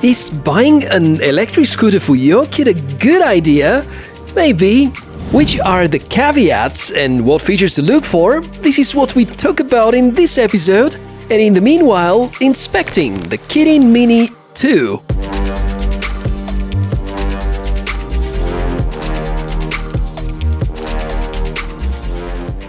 Is buying an electric scooter for your kid a good idea? Maybe. Which are the caveats and what features to look for? This is what we talk about in this episode. And in the meanwhile, inspecting the Kirin Mini 2.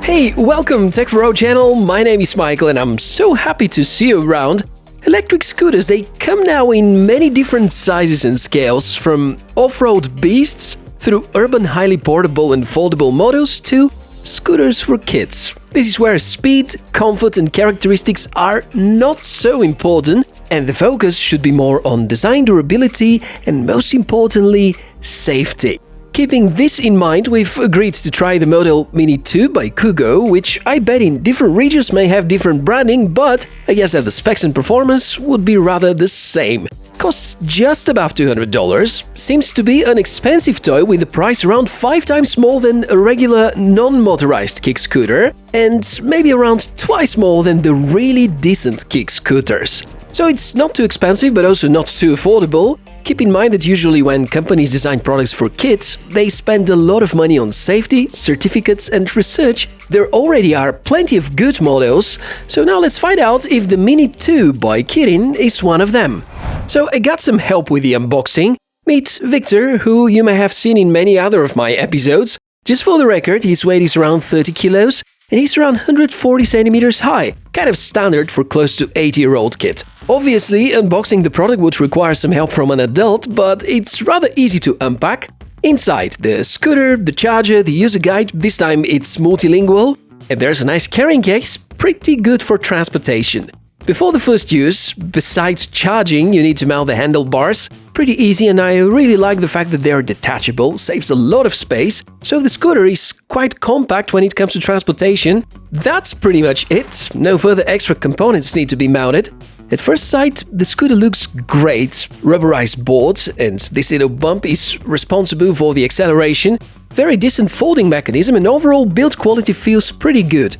Hey, welcome Tech for Road channel. My name is Michael and I'm so happy to see you around. Electric scooters, they come now in many different sizes and scales, from off-road beasts through urban highly portable and foldable models to scooters for kids. This is where speed, comfort and characteristics are not so important, and the focus should be more on design, durability and most importantly, safety. Keeping this in mind, we've agreed to try the Model Mini 2 by Kugo, which I bet in different regions may have different branding, but I guess that the specs and performance would be rather the same. Costs just above $200, seems to be an expensive toy with a price around 5 times more than a regular non-motorized kick scooter, and maybe around twice more than the really decent kick scooters. So it's not too expensive, but also not too affordable. Keep in mind that usually when companies design products for kids, they spend a lot of money on safety, certificates and research. There already are plenty of good models, so now let's find out if the Mini 2 by Kirin is one of them. So I got some help with the unboxing. Meet Victor, who you may have seen in many other of my episodes. Just for the record, his weight is around 30 kilos and he's around 140 centimeters high, kind of standard for close to 80-year-old kid. Obviously, unboxing the product would require some help from an adult, but it's rather easy to unpack. Inside, the scooter, the charger, the user guide, this time it's multilingual, and there's a nice carrying case, pretty good for transportation. Before the first use, besides charging, you need to mount the handlebars. Pretty easy, and I really like the fact that they are detachable, saves a lot of space, so the scooter is quite compact when it comes to transportation. That's pretty much it, no further extra components need to be mounted. At first sight, the scooter looks great, rubberized board, and this little bump is responsible for the acceleration, very decent folding mechanism, and overall build quality feels pretty good.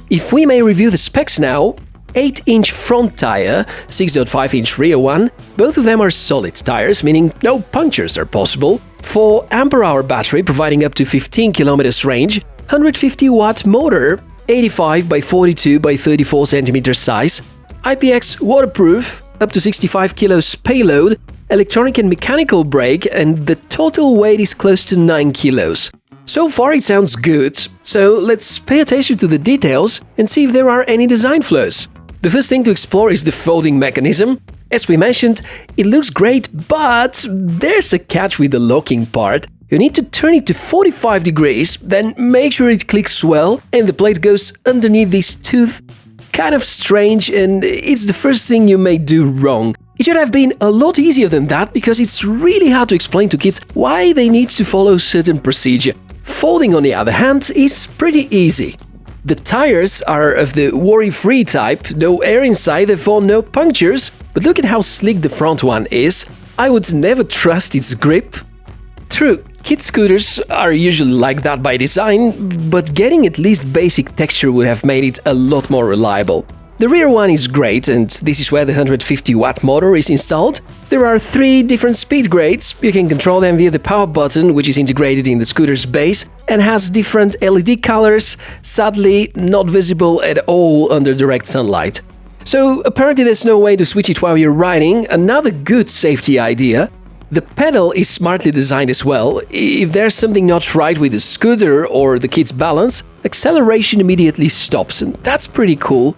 If we may review the specs now, 8-inch front tire, 6.5-inch rear one, both of them are solid tires, meaning no punctures are possible, 4 ampere-hour battery providing up to 15 km range, 150-watt motor, 85 by 42 by 34 cm size, IPX waterproof, up to 65 kilos payload, electronic and mechanical brake, and the total weight is close to 9 kilos. So far it sounds good, so let's pay attention to the details and see if there are any design flaws. The first thing to explore is the folding mechanism. As we mentioned, it looks great, but there's a catch with the locking part. You need to turn it to 45 degrees, then make sure it clicks well and the plate goes underneath this tooth. Kind of strange, and it's the first thing you may do wrong. It should have been a lot easier than that, because it's really hard to explain to kids why they need to follow certain procedure. Folding, on the other hand, is pretty easy. The tires are of the worry-free type, no air inside, therefore no punctures, but look at how slick the front one is. I would never trust its grip. True, kid scooters are usually like that by design, but getting at least basic texture would have made it a lot more reliable. The rear one is great, and this is where the 150-watt motor is installed. There are 3 different speed grades. You can control them via the power button, which is integrated in the scooter's base, and has different LED colors, sadly not visible at all under direct sunlight. So apparently there's no way to switch it while you're riding. Another good safety idea. The pedal is smartly designed as well. If there's something not right with the scooter or the kid's balance, acceleration immediately stops, and that's pretty cool.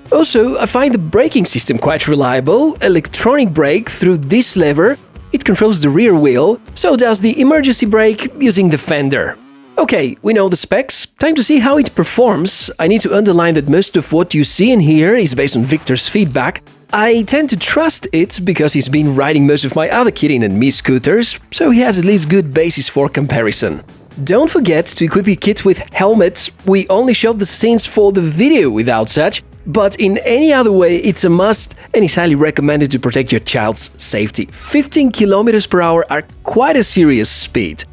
Also, I find the braking system quite reliable. Electronic brake through this lever. It controls the rear wheel, so does the emergency brake using the fender. Okay, we know the specs. Time to see how it performs. I need to underline that most of what you see and hear is based on Victor's feedback. I tend to trust it because he's been riding most of my other Kirin and Mi scooters, so he has at least good basis for comparison. Don't forget to equip your kit with helmets. We only shot the scenes for the video without such, but in any other way it's a must and is highly recommended to protect your child's safety. 15 km per hour are quite a serious speed.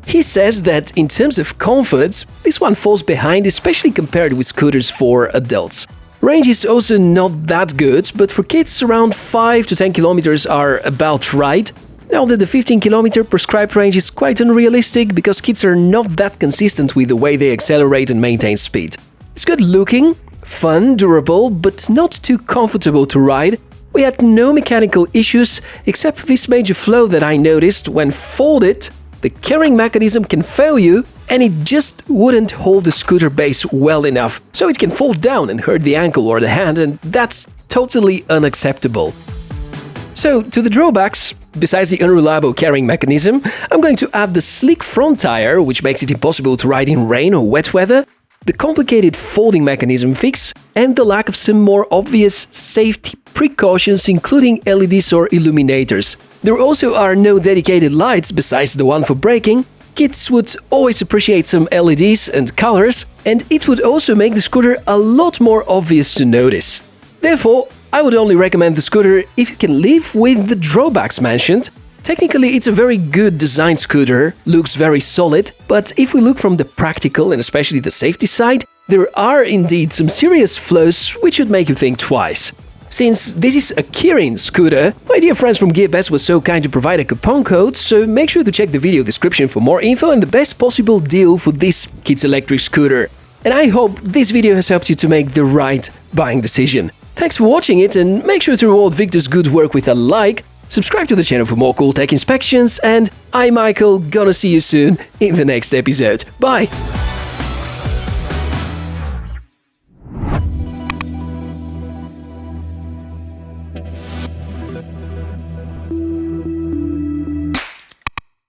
He says that in terms of comfort, this one falls behind, especially compared with scooters for adults. Range is also not that good, but for kids around 5 to 10 kilometers are about right. Now that the 15 km prescribed range is quite unrealistic because kids are not that consistent with the way they accelerate and maintain speed. It's good looking, fun, durable, but not too comfortable to ride. We had no mechanical issues except for this major flaw that I noticed: when folded, the carrying mechanism can fail you and it just wouldn't hold the scooter base well enough, so it can fall down and hurt the ankle or the hand, and that's totally unacceptable. So, to the drawbacks, besides the unreliable carrying mechanism, I'm going to add the sleek front tire, which makes it impossible to ride in rain or wet weather, the complicated folding mechanism fix, and the lack of some more obvious safety precautions, including LEDs or illuminators. There also are no dedicated lights besides the one for braking. Kids would always appreciate some LEDs and colors, and it would also make the scooter a lot more obvious to notice. Therefore, I would only recommend the scooter if you can live with the drawbacks mentioned. Technically, it's a very good design scooter, looks very solid, but if we look from the practical and especially the safety side, there are indeed some serious flaws which would make you think twice. Since this is a Kirin scooter, my dear friends from GearBest was so kind to provide a coupon code, so make sure to check the video description for more info and the best possible deal for this kids electric scooter. And I hope this video has helped you to make the right buying decision. Thanks for watching it, and make sure to reward Victor's good work with a like, subscribe to the channel for more cool tech inspections, and I'm Michael, gonna see you soon in the next episode. Bye!